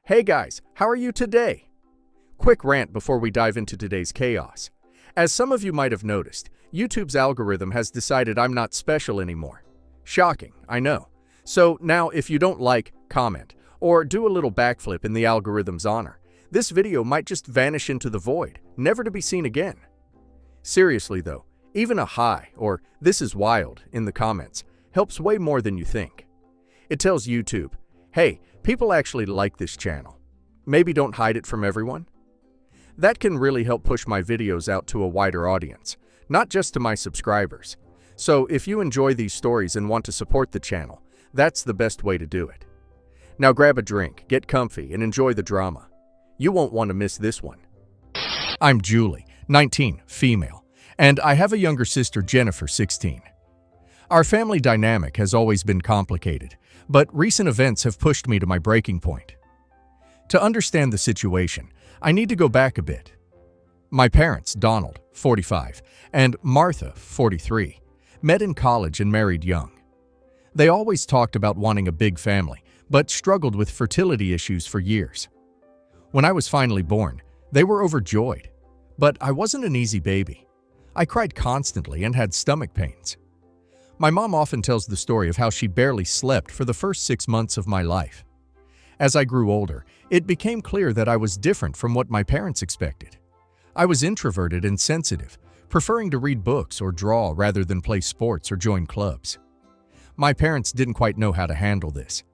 Hey guys, how are you today? Quick rant before we dive into today's chaos. As some of you might have noticed, YouTube's algorithm has decided I'm not special anymore. Shocking, I know. So now if you don't like, comment, or do a little backflip in the algorithm's honor, this video might just vanish into the void, never to be seen again. Seriously though, even a hi or "this is wild" in the comments helps way more than you think. It tells YouTube, hey, people actually like this channel. Maybe don't hide it from everyone. That can really help push my videos out to a wider audience, not just to my subscribers. So if you enjoy these stories and want to support the channel, that's the best way to do it. Now grab a drink, get comfy, and enjoy the drama. You won't want to miss this one. I'm Julie, 19, female, and I have a younger sister, Jennifer, 16. Our family dynamic has always been complicated, but recent events have pushed me to my breaking point. To understand the situation, I need to go back a bit. My parents, Donald, 45, and Martha, 43, met in college and married young. They always talked about wanting a big family, but struggled with fertility issues for years. When I was finally born, they were overjoyed. But I wasn't an easy baby. I cried constantly and had stomach pains. My mom often tells the story of how she barely slept for the first 6 months of my life. As I grew older, it became clear that I was different from what my parents expected. I was introverted and sensitive, preferring to read books or draw rather than play sports or join clubs. My parents didn't quite know how to handle this.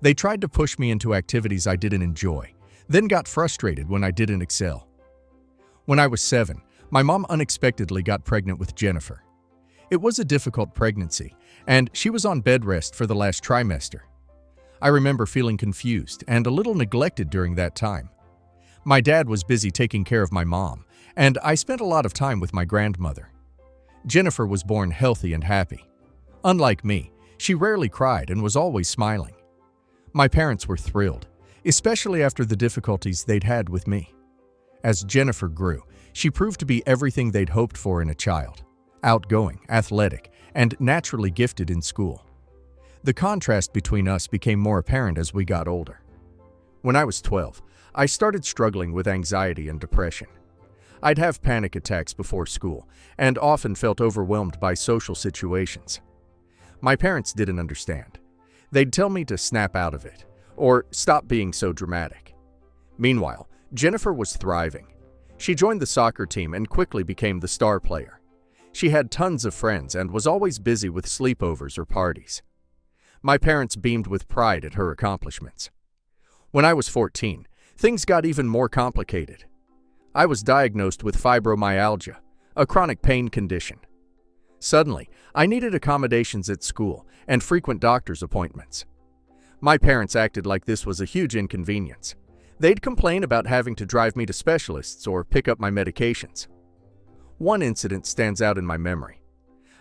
They tried to push me into activities I didn't enjoy, then got frustrated when I didn't excel. When I was 7, my mom unexpectedly got pregnant with Jennifer. It was a difficult pregnancy, and she was on bed rest for the last trimester. I remember feeling confused and a little neglected during that time. My dad was busy taking care of my mom, and I spent a lot of time with my grandmother. Jennifer was born healthy and happy. Unlike me, she rarely cried and was always smiling. My parents were thrilled, especially after the difficulties they'd had with me. As Jennifer grew, she proved to be everything they'd hoped for in a child: outgoing, athletic, and naturally gifted in school. The contrast between us became more apparent as we got older. When I was 12, I started struggling with anxiety and depression. I'd have panic attacks before school and often felt overwhelmed by social situations. My parents didn't understand. They'd tell me to snap out of it or stop being so dramatic. Meanwhile, Jennifer was thriving. She joined the soccer team and quickly became the star player. She had tons of friends and was always busy with sleepovers or parties. My parents beamed with pride at her accomplishments. When I was 14, things got even more complicated. I was diagnosed with fibromyalgia, a chronic pain condition. Suddenly, I needed accommodations at school and frequent doctor's appointments. My parents acted like this was a huge inconvenience. They'd complain about having to drive me to specialists or pick up my medications. One incident stands out in my memory.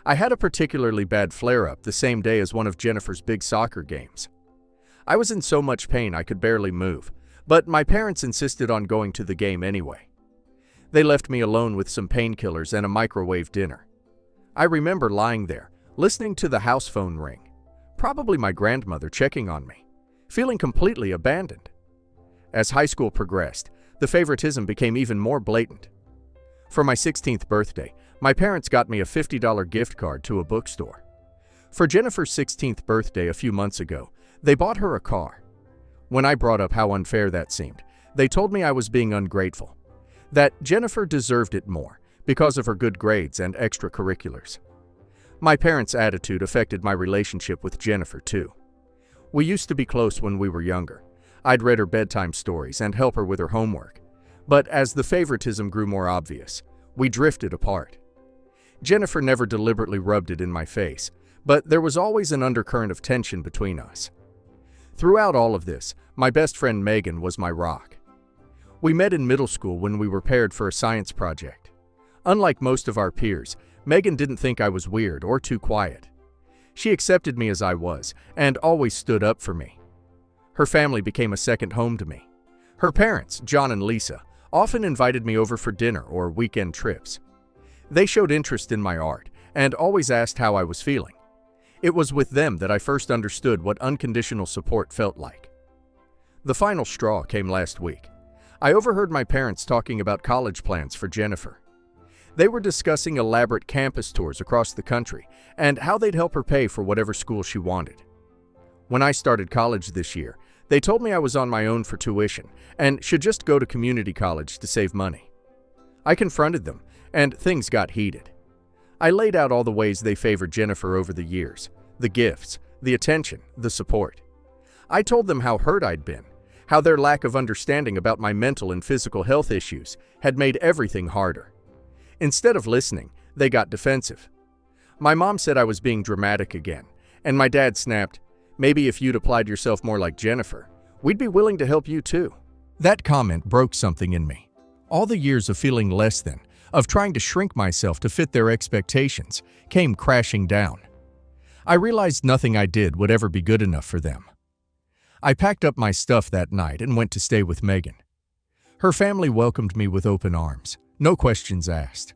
I had a particularly bad flare-up the same day as one of Jennifer's big soccer games. I was in so much pain I could barely move, but my parents insisted on going to the game anyway. They left me alone with some painkillers and a microwave dinner. I remember lying there, listening to the house phone ring, probably my grandmother checking on me, feeling completely abandoned. As high school progressed, the favoritism became even more blatant. For my 16th birthday, my parents got me a $50 gift card to a bookstore. For Jennifer's 16th birthday a few months ago, they bought her a car. When I brought up how unfair that seemed, they told me I was being ungrateful, that Jennifer deserved it more because of her good grades and extracurriculars. My parents' attitude affected my relationship with Jennifer too. We used to be close when we were younger. I'd read her bedtime stories and help her with her homework. But as the favoritism grew more obvious, we drifted apart. Jennifer never deliberately rubbed it in my face, but there was always an undercurrent of tension between us. Throughout all of this, my best friend Megan was my rock. We met in middle school when we were paired for a science project. Unlike most of our peers, Megan didn't think I was weird or too quiet. She accepted me as I was and always stood up for me. Her family became a second home to me. Her parents, John and Lisa, often invited me over for dinner or weekend trips. They showed interest in my art and always asked how I was feeling. It was with them that I first understood what unconditional support felt like. The final straw came last week. I overheard my parents talking about college plans for Jennifer. They were discussing elaborate campus tours across the country and how they'd help her pay for whatever school she wanted. When I started college this year, they told me I was on my own for tuition and should just go to community college to save money. I confronted them, and things got heated. I laid out all the ways they favored Jennifer over the years: the gifts, the attention, the support. I told them how hurt I'd been, how their lack of understanding about my mental and physical health issues had made everything harder. Instead of listening, they got defensive. My mom said I was being dramatic again, and my dad snapped, "Maybe if you'd applied yourself more like Jennifer, we'd be willing to help you too." That comment broke something in me. All the years of feeling less than, of trying to shrink myself to fit their expectations, came crashing down. I realized nothing I did would ever be good enough for them. I packed up my stuff that night and went to stay with Megan. Her family welcomed me with open arms, no questions asked.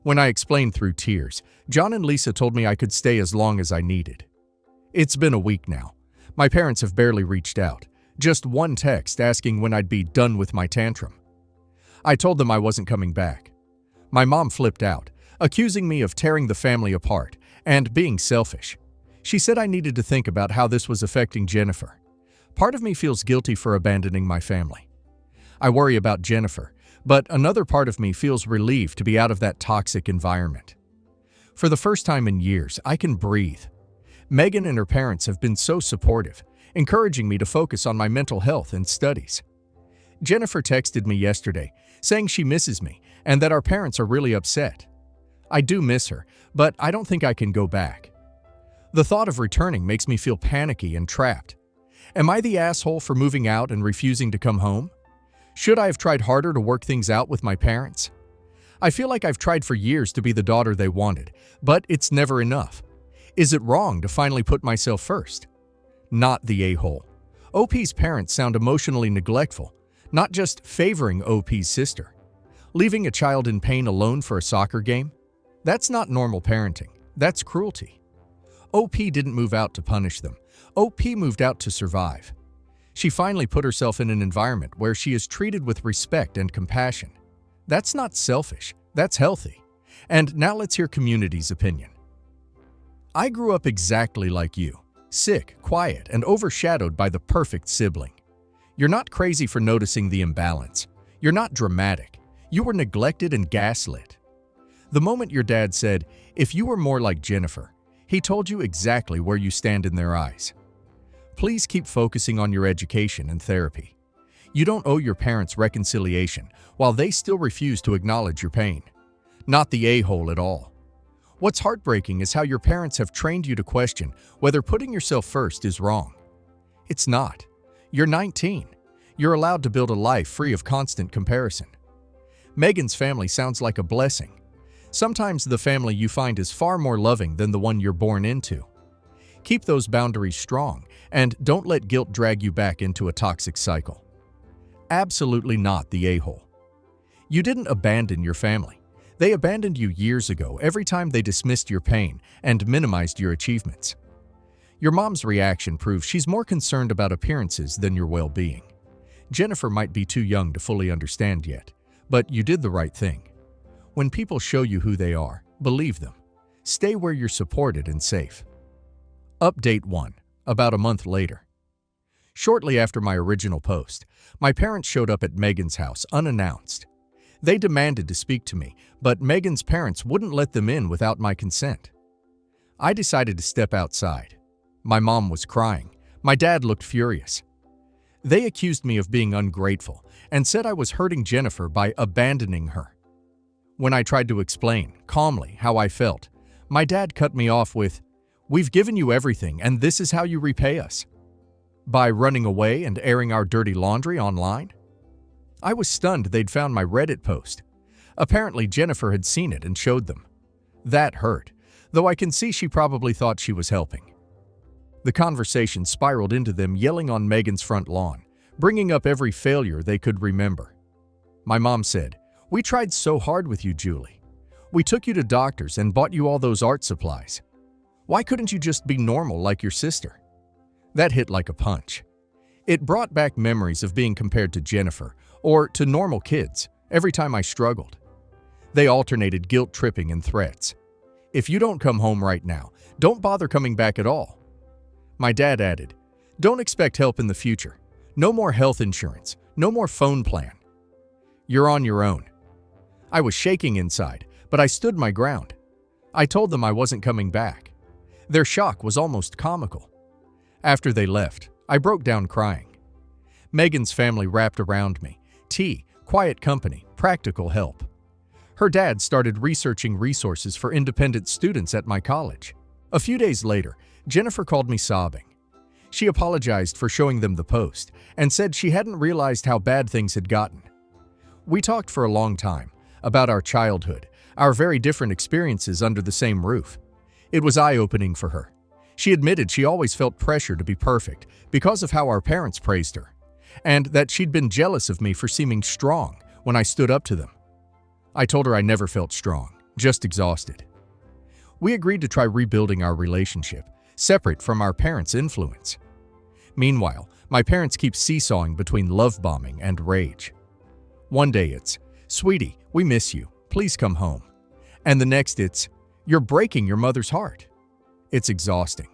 When I explained through tears, John and Lisa told me I could stay as long as I needed. It's been a week now. My parents have barely reached out, just one text asking when I'd be done with my tantrum. I told them I wasn't coming back. My mom flipped out, accusing me of tearing the family apart and being selfish. She said I needed to think about how this was affecting Jennifer. Part of me feels guilty for abandoning my family. I worry about Jennifer, but another part of me feels relieved to be out of that toxic environment. For the first time in years, I can breathe. Megan and her parents have been so supportive, encouraging me to focus on my mental health and studies. Jennifer texted me yesterday, saying she misses me and that our parents are really upset. I do miss her, but I don't think I can go back. The thought of returning makes me feel panicky and trapped. Am I the asshole for moving out and refusing to come home? Should I have tried harder to work things out with my parents? I feel like I've tried for years to be the daughter they wanted, but it's never enough. Is it wrong to finally put myself first? Not the a-hole. OP's parents sound emotionally neglectful, not just favoring OP's sister. Leaving a child in pain alone for a soccer game? That's not normal parenting. That's cruelty. OP didn't move out to punish them. OP moved out to survive. She finally put herself in an environment where she is treated with respect and compassion. That's not selfish. That's healthy. And now let's hear community's opinion. I grew up exactly like you, sick, quiet, and overshadowed by the perfect sibling. You're not crazy for noticing the imbalance. You're not dramatic. You were neglected and gaslit. The moment your dad said, "If you were more like Jennifer," he told you exactly where you stand in their eyes. Please keep focusing on your education and therapy. You don't owe your parents reconciliation while they still refuse to acknowledge your pain. Not the a-hole at all. What's heartbreaking is how your parents have trained you to question whether putting yourself first is wrong. It's not. You're 19. You're allowed to build a life free of constant comparison. Megan's family sounds like a blessing. Sometimes the family you find is far more loving than the one you're born into. Keep those boundaries strong and don't let guilt drag you back into a toxic cycle. Absolutely not the a-hole. You didn't abandon your family. They abandoned you years ago every time they dismissed your pain and minimized your achievements. Your mom's reaction proves she's more concerned about appearances than your well-being. Jennifer might be too young to fully understand yet, but you did the right thing. When people show you who they are, believe them. Stay where you're supported and safe. Update 1. About a month later. Shortly after my original post, my parents showed up at Megan's house unannounced. They demanded to speak to me, but Megan's parents wouldn't let them in without my consent. I decided to step outside. My mom was crying. My dad looked furious. They accused me of being ungrateful and said I was hurting Jennifer by abandoning her. When I tried to explain, calmly, how I felt, my dad cut me off with, "We've given you everything and this is how you repay us." By running away and airing our dirty laundry online? I was stunned they'd found my Reddit post. Apparently Jennifer had seen it and showed them. That hurt, though I can see she probably thought she was helping. The conversation spiraled into them yelling on Megan's front lawn, bringing up every failure they could remember. My mom said, "We tried so hard with you, Julie. We took you to doctors and bought you all those art supplies. Why couldn't you just be normal like your sister?" That hit like a punch. It brought back memories of being compared to Jennifer, or to normal kids, every time I struggled. They alternated guilt-tripping and threats. If you don't come home right now, don't bother coming back at all. My dad added, don't expect help in the future. No more health insurance, no more phone plan. You're on your own. I was shaking inside, but I stood my ground. I told them I wasn't coming back. Their shock was almost comical. After they left, I broke down crying. Megan's family wrapped around me. Tea, quiet company, practical help. Her dad started researching resources for independent students at my college. A few days later, Jennifer called me sobbing. She apologized for showing them the post and said she hadn't realized how bad things had gotten. We talked for a long time about our childhood, our very different experiences under the same roof. It was eye-opening for her. She admitted she always felt pressure to be perfect because of how our parents praised her, and that she'd been jealous of me for seeming strong when I stood up to them. I told her I never felt strong, just exhausted. We agreed to try rebuilding our relationship, separate from our parents' influence. Meanwhile, my parents keep seesawing between love bombing and rage. One day it's, "Sweetie, we miss you. Please come home." And the next it's, "You're breaking your mother's heart." It's exhausting.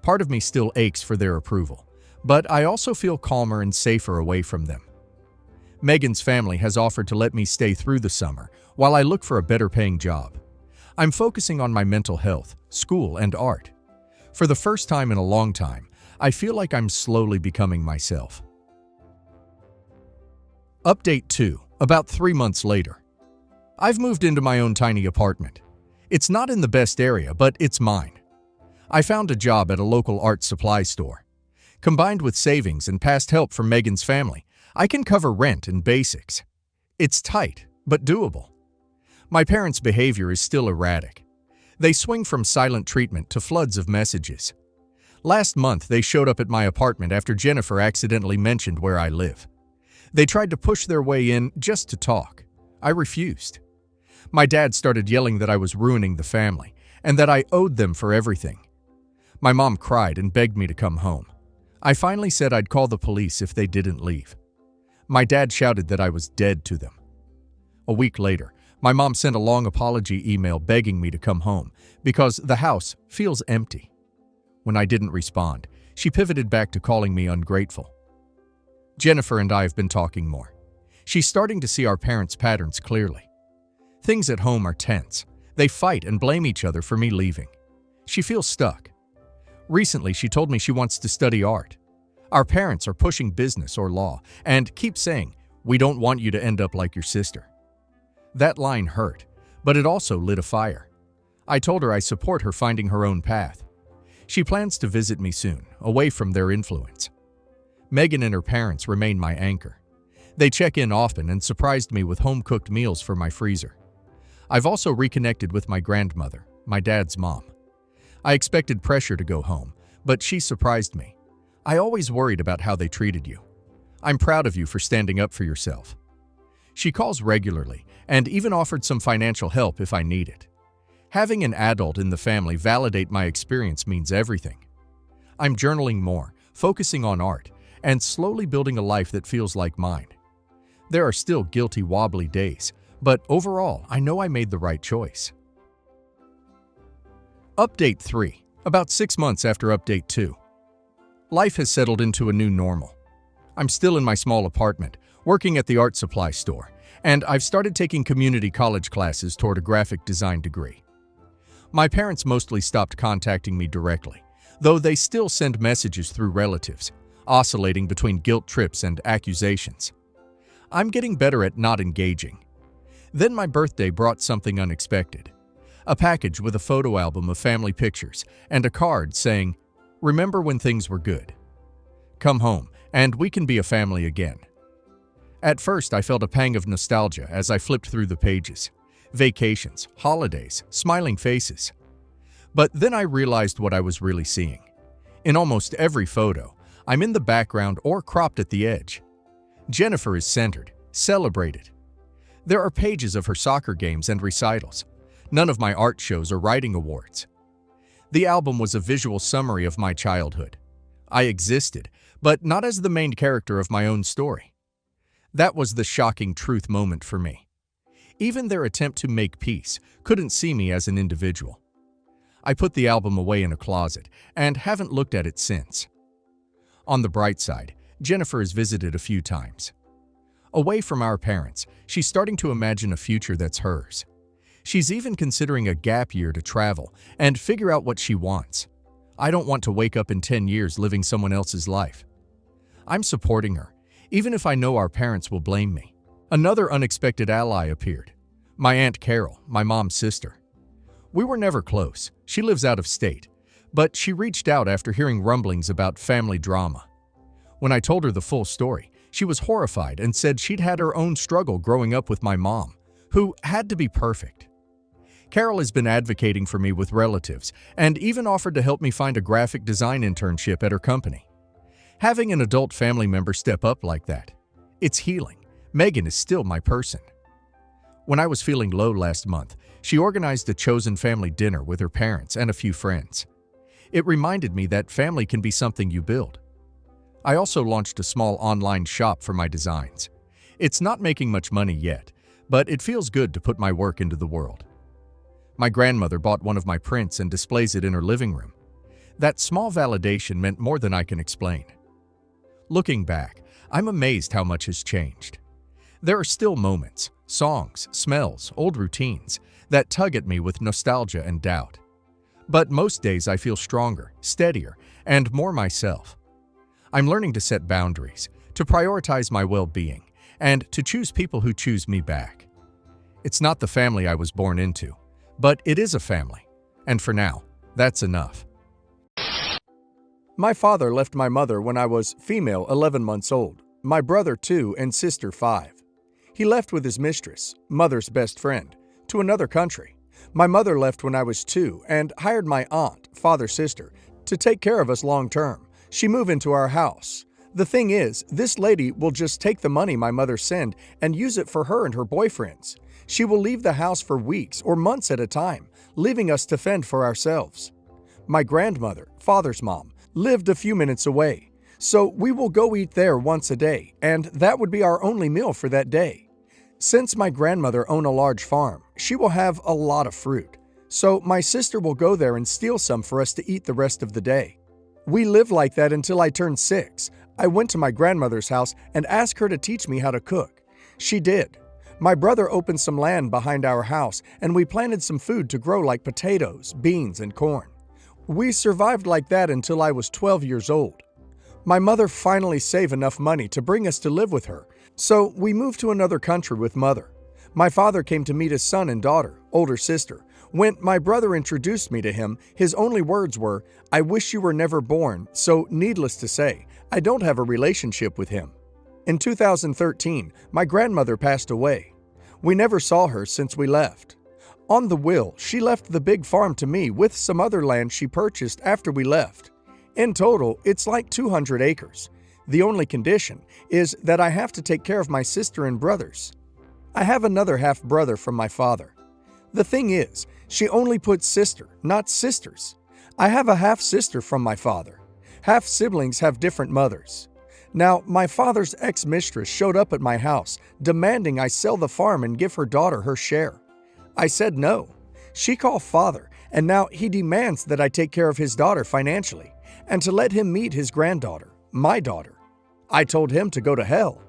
Part of me still aches for their approval, but I also feel calmer and safer away from them. Megan's family has offered to let me stay through the summer while I look for a better paying job. I'm focusing on my mental health, school, and art. For the first time in a long time, I feel like I'm slowly becoming myself. Update 2, about 3 months later. I've moved into my own tiny apartment. It's not in the best area, but it's mine. I found a job at a local art supply store. Combined with savings and past help from Megan's family, I can cover rent and basics. It's tight, but doable. My parents' behavior is still erratic. They swing from silent treatment to floods of messages. Last month, they showed up at my apartment after Jennifer accidentally mentioned where I live. They tried to push their way in just to talk. I refused. My dad started yelling that I was ruining the family and that I owed them for everything. My mom cried and begged me to come home. I finally said I'd call the police if they didn't leave. My dad shouted that I was dead to them. A week later, my mom sent a long apology email begging me to come home because the house feels empty. When I didn't respond, she pivoted back to calling me ungrateful. Jennifer and I have been talking more. She's starting to see our parents' patterns clearly. Things at home are tense. They fight and blame each other for me leaving. She feels stuck. Recently, she told me she wants to study art. Our parents are pushing business or law and keep saying, "We don't want you to end up like your sister." That line hurt, but it also lit a fire. I told her I support her finding her own path. She plans to visit me soon, away from their influence. Megan and her parents remain my anchor. They check in often and surprised me with home-cooked meals for my freezer. I've also reconnected with my grandmother, my dad's mom. I expected pressure to go home, but she surprised me. I always worried about how they treated you. I'm proud of you for standing up for yourself. She calls regularly and even offered some financial help if I need it. Having an adult in the family validate my experience means everything. I'm journaling more, focusing on art, and slowly building a life that feels like mine. There are still guilty, wobbly days, but overall, I know I made the right choice. Update 3, about 6 months after Update 2. Life has settled into a new normal. I'm still in my small apartment, working at the art supply store, and I've started taking community college classes toward a graphic design degree. My parents mostly stopped contacting me directly, though they still send messages through relatives, oscillating between guilt trips and accusations. I'm getting better at not engaging. Then my birthday brought something unexpected. A package with a photo album of family pictures and a card saying, "Remember when things were good. Come home, and we can be a family again." At first, I felt a pang of nostalgia as I flipped through the pages. Vacations, holidays, smiling faces. But then I realized what I was really seeing. In almost every photo, I'm in the background or cropped at the edge. Jennifer is centered, celebrated. There are pages of her soccer games and recitals. None of my art shows or writing awards. The album was a visual summary of my childhood. I existed, but not as the main character of my own story. That was the shocking truth moment for me. Even their attempt to make peace couldn't see me as an individual. I put the album away in a closet and haven't looked at it since. On the bright side, Jennifer has visited a few times. Away from our parents, she's starting to imagine a future that's hers. She's even considering a gap year to travel and figure out what she wants. I don't want to wake up in 10 years living someone else's life. I'm supporting her, even if I know our parents will blame me. Another unexpected ally appeared. My Aunt Carol, my mom's sister. We were never close. She lives out of state, but she reached out after hearing rumblings about family drama. When I told her the full story, she was horrified and said she'd had her own struggle growing up with my mom, who had to be perfect. Carol has been advocating for me with relatives and even offered to help me find a graphic design internship at her company. Having an adult family member step up like that, it's healing. Megan is still my person. When I was feeling low last month, she organized a chosen family dinner with her parents and a few friends. It reminded me that family can be something you build. I also launched a small online shop for my designs. It's not making much money yet, but it feels good to put my work into the world. My grandmother bought one of my prints and displays it in her living room. That small validation meant more than I can explain. Looking back, I'm amazed how much has changed. There are still moments, songs, smells, old routines that tug at me with nostalgia and doubt. But most days I feel stronger, steadier, and more myself. I'm learning to set boundaries, to prioritize my well-being, and to choose people who choose me back. It's not the family I was born into, but it is a family, and for now, that's enough. My father left my mother when I was female 11 months old, my brother 2 and sister 5. He left with his mistress, mother's best friend, to another country. My mother left when I was 2 and hired my aunt, father's sister, to take care of us long term. She moved into our house. The thing is, this lady will just take the money my mother sent and use it for her and her boyfriends. She will leave the house for weeks or months at a time, leaving us to fend for ourselves. My grandmother, father's mom, lived a few minutes away, so we will go eat there once a day, and that would be our only meal for that day. Since my grandmother owned a large farm, she will have a lot of fruit, so my sister will go there and steal some for us to eat the rest of the day. We lived like that until I turned 6. I went to my grandmother's house and asked her to teach me how to cook. She did. My brother opened some land behind our house, and we planted some food to grow like potatoes, beans, and corn. We survived like that until I was 12 years old. My mother finally saved enough money to bring us to live with her, so we moved to another country with mother. My father came to meet his son and daughter, older sister. When my brother introduced me to him, his only words were, "I wish you were never born," so needless to say, I don't have a relationship with him. In 2013, my grandmother passed away. We never saw her since we left. On the will, she left the big farm to me with some other land she purchased after we left. In total, it's like 200 acres. The only condition is that I have to take care of my sister and brothers. I have another half-brother from my father. The thing is, she only put sister, not sisters. I have a half-sister from my father. Half-siblings have different mothers. Now, my father's ex-mistress showed up at my house, demanding I sell the farm and give her daughter her share. I said no. She called father, and now he demands that I take care of his daughter financially, and to let him meet his granddaughter, my daughter. I told him to go to hell.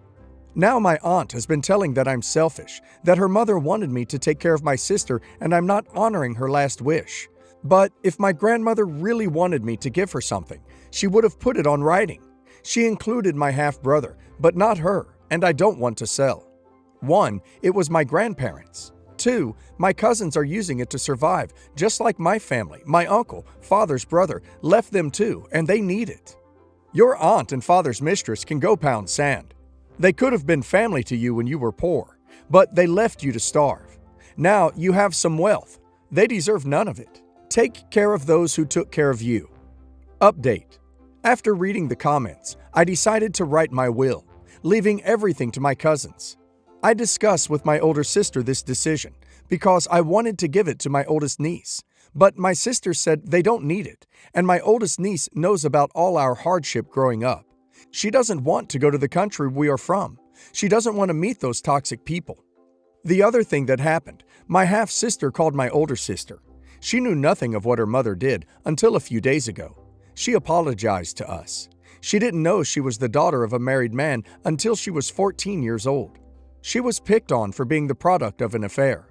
Now my aunt has been telling that I'm selfish, that her mother wanted me to take care of my sister and I'm not honoring her last wish. But if my grandmother really wanted me to give her something, she would have put it on writing. She included my half-brother, but not her, and I don't want to sell. 1, it was my grandparents. 2, my cousins are using it to survive, just like my family, my uncle, father's brother, left them too, and they need it. Your aunt and father's mistress can go pound sand. They could have been family to you when you were poor, but they left you to starve. Now you have some wealth. They deserve none of it. Take care of those who took care of you. Update. After reading the comments, I decided to write my will, leaving everything to my cousins. I discussed with my older sister this decision because I wanted to give it to my oldest niece, but my sister said they don't need it, and my oldest niece knows about all our hardship growing up. She doesn't want to go to the country we are from. She doesn't want to meet those toxic people. The other thing that happened, my half-sister called my older sister. She knew nothing of what her mother did until a few days ago. She apologized to us. She didn't know she was the daughter of a married man until she was 14 years old. She was picked on for being the product of an affair.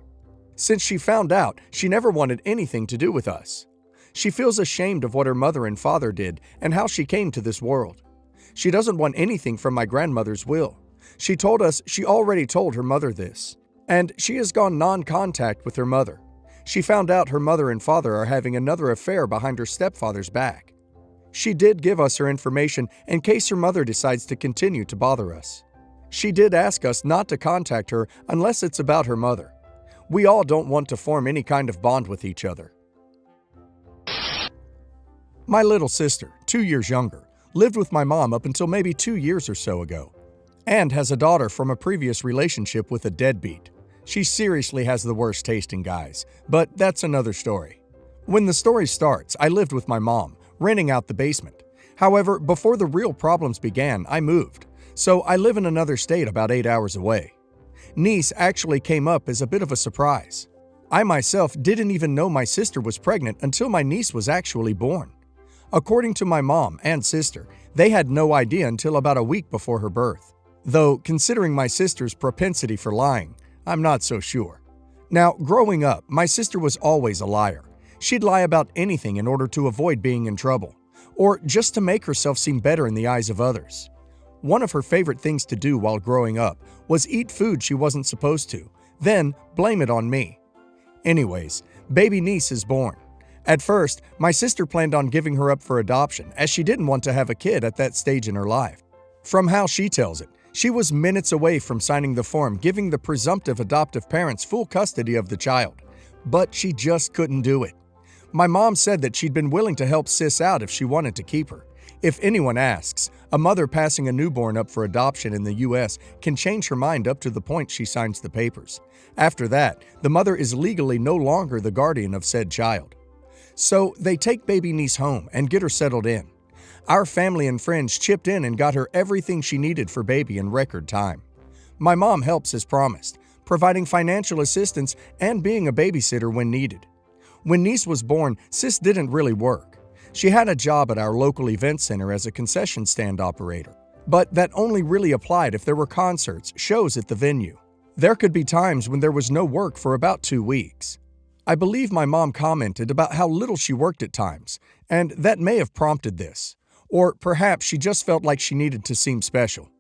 Since she found out, she never wanted anything to do with us. She feels ashamed of what her mother and father did and how she came to this world. She doesn't want anything from my grandmother's will. She told us she already told her mother this, and she has gone non-contact with her mother. She found out her mother and father are having another affair behind her stepfather's back. She did give us her information in case her mother decides to continue to bother us. She did ask us not to contact her unless it's about her mother. We all don't want to form any kind of bond with each other. My little sister, 2 years younger, lived with my mom up until maybe 2 years or so ago, and has a daughter from a previous relationship with a deadbeat. She seriously has the worst taste in guys, but that's another story. When the story starts, I lived with my mom, renting out the basement. However, before the real problems began, I moved, so I live in another state about 8 hours away. Niece actually came up as a bit of a surprise. I myself didn't even know my sister was pregnant until my niece was actually born. According to my mom and sister, they had no idea until about a week before her birth. Though, considering my sister's propensity for lying, I'm not so sure. Now, growing up, my sister was always a liar. She'd lie about anything in order to avoid being in trouble, or just to make herself seem better in the eyes of others. One of her favorite things to do while growing up was eat food she wasn't supposed to, then blame it on me. Anyways, baby niece is born. At first, my sister planned on giving her up for adoption as she didn't want to have a kid at that stage in her life. From how she tells it, she was minutes away from signing the form giving the presumptive adoptive parents full custody of the child, but she just couldn't do it. My mom said that she'd been willing to help sis out if she wanted to keep her. If anyone asks, a mother passing a newborn up for adoption in the US can change her mind up to the point she signs the papers. After that, the mother is legally no longer the guardian of said child. So they take baby niece home and get her settled in. Our family and friends chipped in and got her everything she needed for baby in record time. My mom helps as promised, providing financial assistance and being a babysitter when needed. When niece was born, sis didn't really work. She had a job at our local event center as a concession stand operator, but that only really applied if there were concerts, shows at the venue. There could be times when there was no work for about 2 weeks. I believe my mom commented about how little she worked at times, and that may have prompted this. Or perhaps she just felt like she needed to seem special.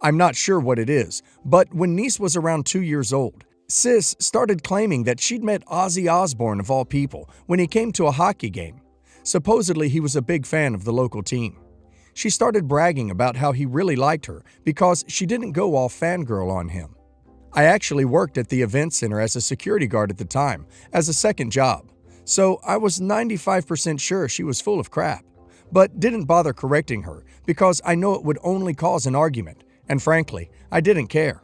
I'm not sure what it is, but when niece was around 2 years old, sis started claiming that she'd met Ozzy Osbourne of all people when he came to a hockey game. Supposedly he was a big fan of the local team. She started bragging about how he really liked her because she didn't go all fangirl on him. I actually worked at the event center as a security guard at the time, as a second job, so I was 95% sure she was full of crap, but didn't bother correcting her because I know it would only cause an argument, and frankly, I didn't care.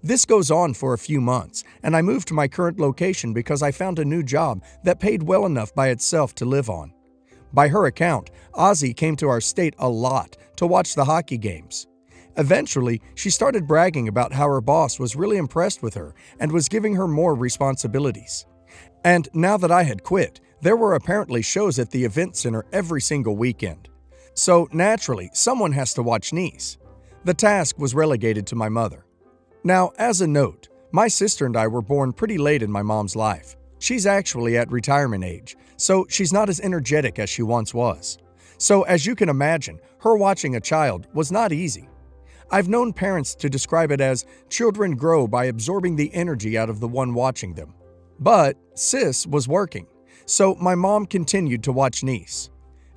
This goes on for a few months, and I moved to my current location because I found a new job that paid well enough by itself to live on. By her account, Ozzy came to our state a lot to watch the hockey games. Eventually, she started bragging about how her boss was really impressed with her and was giving her more responsibilities. And now that I had quit, there were apparently shows at the event center every single weekend. So naturally, someone has to watch niece. The task was relegated to my mother. Now, as a note, my sister and I were born pretty late in my mom's life. She's actually at retirement age, so she's not as energetic as she once was. So as you can imagine, her watching a child was not easy. I've known parents to describe it as children grow by absorbing the energy out of the one watching them. But sis was working, so my mom continued to watch niece.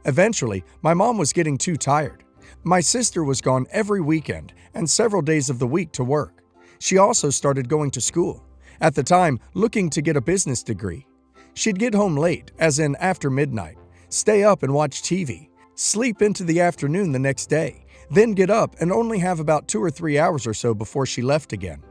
Eventually, my mom was getting too tired. My sister was gone every weekend and several days of the week to work. She also started going to school, at the time looking to get a business degree. She'd get home late, as in after midnight, stay up and watch TV, sleep into the afternoon the next day, then get up and only have about 2 or 3 hours or so before she left again.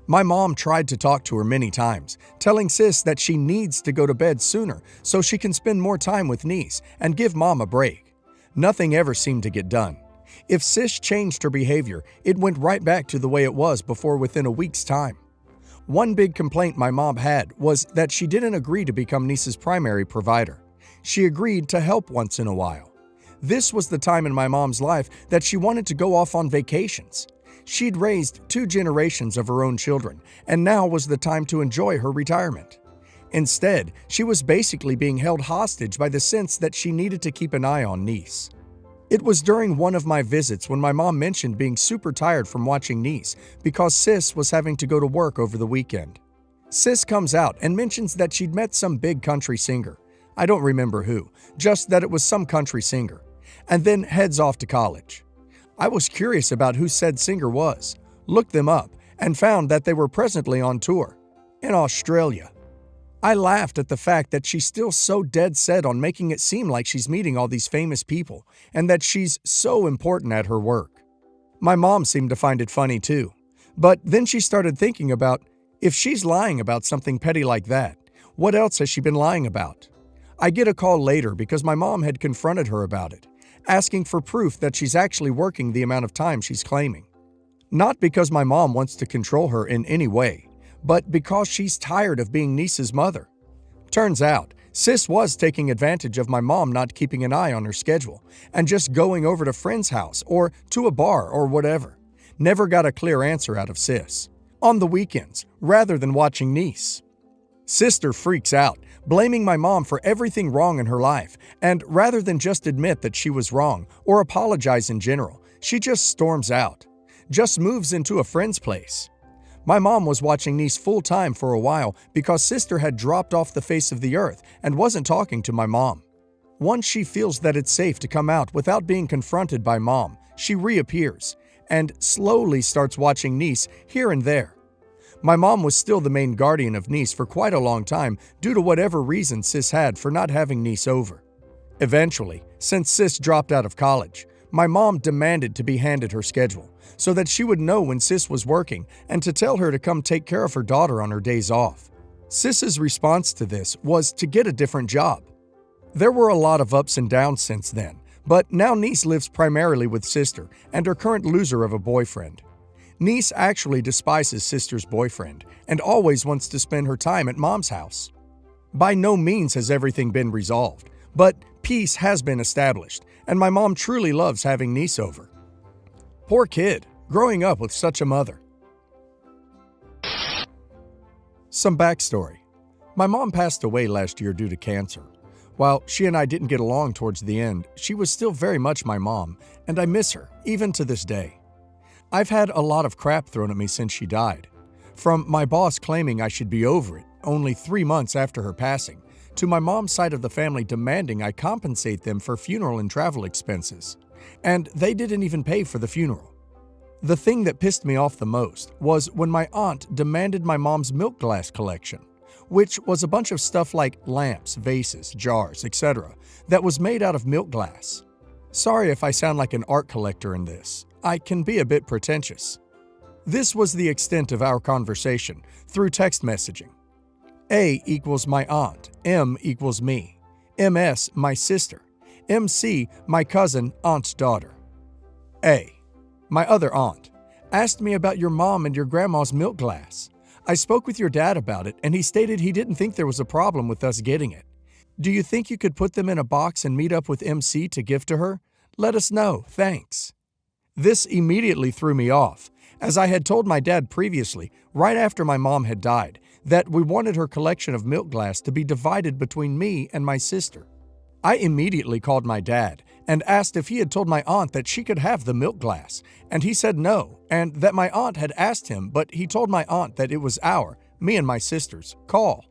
My mom tried to talk to her many times, telling sis that she needs to go to bed sooner so she can spend more time with niece and give mom a break. Nothing ever seemed to get done. If Sis changed her behavior, it went right back to the way it was before within a week's time. One big complaint my mom had was that she didn't agree to become Niece's primary provider. She agreed to help once in a while. This was the time in my mom's life that she wanted to go off on vacations. She'd raised 2 generations of her own children, and now was the time to enjoy her retirement. Instead, she was basically being held hostage by the sense that she needed to keep an eye on Niece. It was during one of my visits when my mom mentioned being super tired from watching Niece because Sis was having to go to work over the weekend. Sis comes out and mentions that she'd met some big country singer. I don't remember who, just that it was some country singer, and then heads off to college. I was curious about who said singer was, looked them up, and found that they were presently on tour in Australia. I laughed at the fact that she's still so dead set on making it seem like she's meeting all these famous people and that she's so important at her work. My mom seemed to find it funny too. But then she started thinking about, if she's lying about something petty like that, what else has she been lying about? I get a call later because my mom had confronted her about it, asking for proof that she's actually working the amount of time she's claiming. Not because my mom wants to control her in any way, but because she's tired of being Niece's mother. Turns out, Sis was taking advantage of my mom not keeping an eye on her schedule and just going over to friend's house or to a bar or whatever. Never got a clear answer out of Sis. On the weekends, rather than watching Niece. Sister freaks out, blaming my mom for everything wrong in her life, and rather than just admit that she was wrong or apologize in general, she just storms out. Just moves into a friend's place. My mom was watching Niece full-time for a while because Sister had dropped off the face of the earth and wasn't talking to my mom. Once she feels that it's safe to come out without being confronted by mom, she reappears and slowly starts watching Niece here and there. My mom was still the main guardian of Niece for quite a long time due to whatever reason Sis had for not having Niece over. Eventually, since Sis dropped out of college, my mom demanded to be handed her schedule so that she would know when Sis was working and to tell her to come take care of her daughter on her days off. Sis's response to this was to get a different job. There were a lot of ups and downs since then, but now Niece lives primarily with Sister and her current loser of a boyfriend. Niece actually despises Sister's boyfriend and always wants to spend her time at mom's house. By no means has everything been resolved, but peace has been established, and my mom truly loves having Niece over. Poor kid, growing up with such a mother. Some backstory. My mom passed away last year due to cancer. While she and I didn't get along towards the end, she was still very much my mom, and I miss her, even to this day. I've had a lot of crap thrown at me since she died. From my boss claiming I should be over it only 3 months after her passing, to my mom's side of the family demanding I compensate them for funeral and travel expenses. And they didn't even pay for the funeral. The thing that pissed me off the most was when my aunt demanded my mom's milk glass collection, which was a bunch of stuff like lamps, vases, jars, etc., that was made out of milk glass. Sorry if I sound like an art collector in this. I can be a bit pretentious. This was the extent of our conversation through text messaging. A equals my aunt, M equals me, MS my sister, MC my cousin, aunt's daughter. A, my other aunt, asked me about your mom and your grandma's milk glass. I spoke with your dad about it and he stated he didn't think there was a problem with us getting it. Do you think you could put them in a box and meet up with MC to give to her? Let us know, thanks. This immediately threw me off, as I had told my dad previously, right after my mom had died, that we wanted her collection of milk glass to be divided between me and my sister. I immediately called my dad and asked if he had told my aunt that she could have the milk glass, and he said no, and that my aunt had asked him, but he told my aunt that it was me and my sister's, call.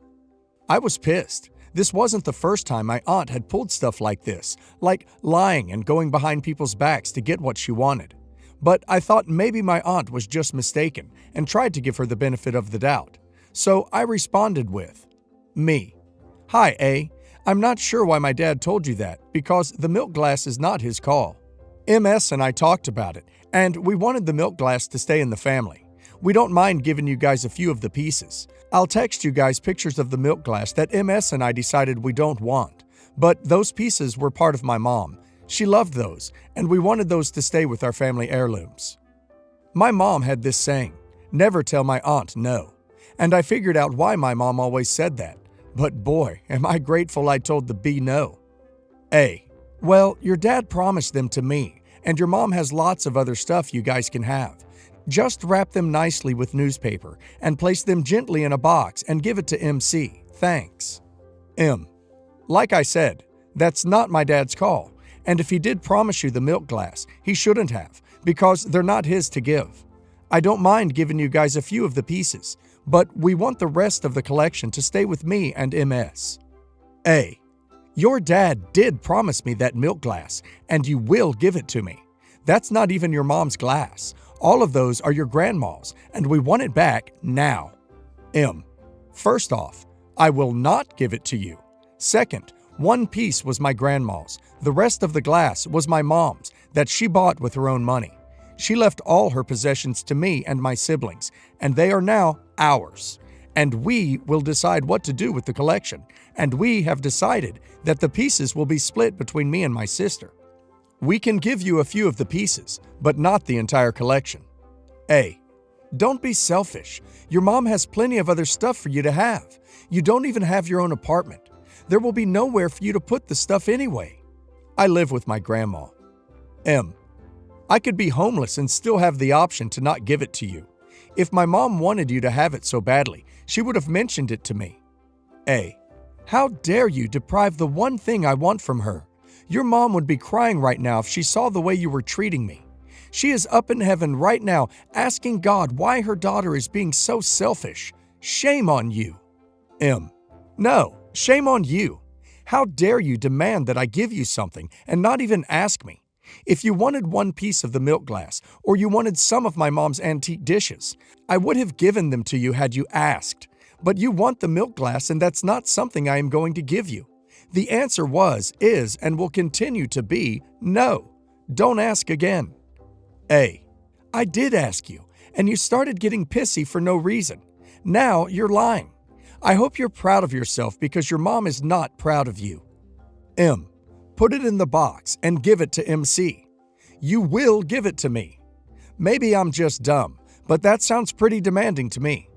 I was pissed. This wasn't the first time my aunt had pulled stuff like this, like lying and going behind people's backs to get what she wanted. But I thought maybe my aunt was just mistaken and tried to give her the benefit of the doubt. So I responded with, me. Hi, A. I'm not sure why my dad told you that, because the milk glass is not his call. MS and I talked about it, and we wanted the milk glass to stay in the family. We don't mind giving you guys a few of the pieces. I'll text you guys pictures of the milk glass that MS and I decided we don't want. But those pieces were part of my mom. She loved those, and we wanted those to stay with our family heirlooms. My mom had this saying, "Never tell my aunt no." And I figured out why my mom always said that. But boy, am I grateful I told the B no. A. Well, your dad promised them to me, and your mom has lots of other stuff you guys can have. Just wrap them nicely with newspaper and place them gently in a box and give it to MC. Thanks. M. Like I said, that's not my dad's call. And if he did promise you the milk glass, he shouldn't have, because they're not his to give. I don't mind giving you guys a few of the pieces, but we want the rest of the collection to stay with me and MS. A. Your dad did promise me that milk glass, and you will give it to me. That's not even your mom's glass. All of those are your grandma's, and we want it back now. M. First off, I will not give it to you. Second, one piece was my grandma's. The rest of the glass was my mom's that she bought with her own money. She left all her possessions to me and my siblings, and they are now ours. And we will decide what to do with the collection, and we have decided that the pieces will be split between me and my sister. We can give you a few of the pieces, but not the entire collection. A. Don't be selfish. Your mom has plenty of other stuff for you to have. You don't even have your own apartment. There will be nowhere for you to put the stuff anyway. I live with my grandma. M. I could be homeless and still have the option to not give it to you. If my mom wanted you to have it so badly, she would have mentioned it to me. A. How dare you deprive the one thing I want from her? Your mom would be crying right now if she saw the way you were treating me. She is up in heaven right now asking God why her daughter is being so selfish. Shame on you. M. No, shame on you. How dare you demand that I give you something and not even ask me? If you wanted one piece of the milk glass, or you wanted some of my mom's antique dishes, I would have given them to you had you asked. But you want the milk glass, and that's not something I am going to give you. The answer was, is, and will continue to be no. Don't ask again. A. I did ask you, and you started getting pissy for no reason. Now you're lying. I hope you're proud of yourself because your mom is not proud of you. M. Put it in the box and give it to MC. You will give it to me. Maybe I'm just dumb, but that sounds pretty demanding to me.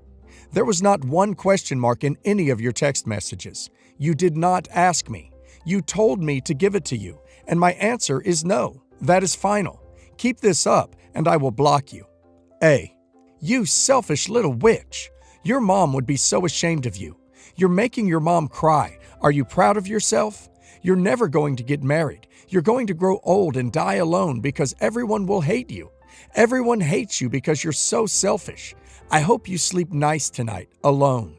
There was not one question mark in any of your text messages. You did not ask me. You told me to give it to you, and my answer is no. That is final. Keep this up, and I will block you. A. You selfish little witch. Your mom would be so ashamed of you. You're making your mom cry. Are you proud of yourself? You're never going to get married. You're going to grow old and die alone because everyone will hate you. Everyone hates you because you're so selfish. I hope you sleep nice tonight, alone.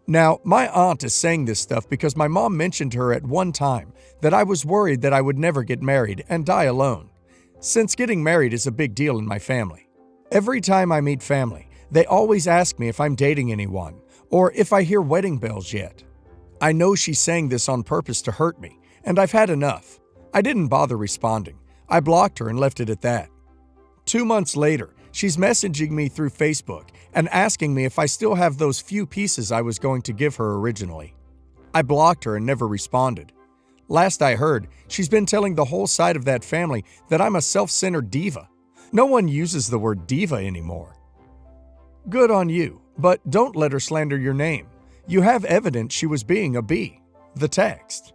Now, my aunt is saying this stuff because my mom mentioned to her at one time that I was worried that I would never get married and die alone, since getting married is a big deal in my family. Every time I meet family, they always ask me if I'm dating anyone or if I hear wedding bells yet. I know she's saying this on purpose to hurt me, and I've had enough. I didn't bother responding. I blocked her and left it at that. 2 months later, she's messaging me through Facebook and asking me if I still have those few pieces I was going to give her originally. I blocked her and never responded. Last I heard, she's been telling the whole side of that family that I'm a self-centered diva. No one uses the word diva anymore. Good on you, but don't let her slander your name. You have evidence she was being a bee. The text.